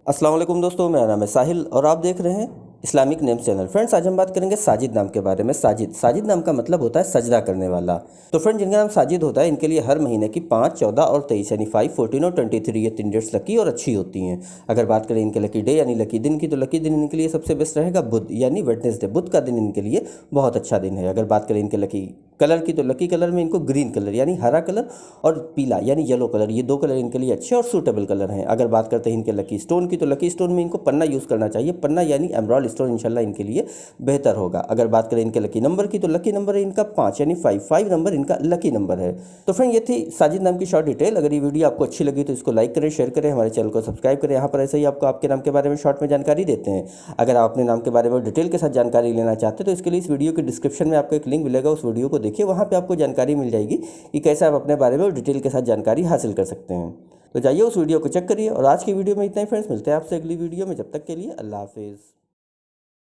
अस्सलाम वालेकुम दोस्तों, मेरा नाम है साहिल और आप देख रहे हैं इस्लामिक नेम चैनल। फ्रेंड्स, आज हम बात करेंगे साजिद नाम के बारे में। साजिद नाम का मतलब होता है सजदा करने वाला। तो फ्रेंड, जिनका नाम साजिद होता है इनके लिए हर महीने की 5, 14 और 23 यानी 5, 14 और 23 ये 3 डेट्स लकी और अच्छी होती हैं। अगर बात करें इनके लकी डे यानी लकी दिन की, तो लकी दिन इनके लिए सबसे बेस्ट रहेगा बुध यानी वेडनेसडे। बुध का दिन इनके लिए बहुत अच्छा दिन है। अगर बात करें इनके लकी कलर की, तो लकी कलर में इनको ग्रीन कलर यानी हरा कलर और पीला यानी येलो कलर, ये 2 कलर इनके लिए अच्छे और सूटेबल कलर हैं। अगर बात करते हैं इनके लकी स्टोन की, तो लकी स्टोन में इनको पन्ना यूज़ करना चाहिए। पन्ना यानी एमराल्ड स्टोन इंशाल्लाह इनके लिए बेहतर होगा। अगर बात करें इनके लकी नंबर की, तो लकी नंबर है इनका 5 यानी 5 नंबर इनका लकी नंबर है। तो फ्रेंड, ये थी साजिद नाम की शॉर्ट डिटेल। अगर ये वीडियो आपको अच्छी लगी तो इसको लाइक करें, शेयर करें, हमारे चैनल को सब्सक्राइब करें। यहाँ पर ऐसे ही आपको आपके नाम के बारे में शॉर्ट में जानकारी देते हैं। अगर आप अपने नाम के बारे में डिटेल के साथ जानकारी लेना चाहते हैं तो इसके लिए इस वीडियो के डिस्क्रिप्शन में आपको एक लिंक मिलेगा, उस वीडियो को देखिए, वहाँ पर आपको जानकारी मिल जाएगी कि कैसे आप अपने बारे में डिटेल के साथ जानकारी हासिल कर सकते हैं। तो जाइए उस वीडियो को चेक करिए। और आज की वीडियो में इतना ही फ्रेंड्स, मिलते हैं आपसे अगली वीडियो में। जब तक के लिए अल्लाह हाफिज़।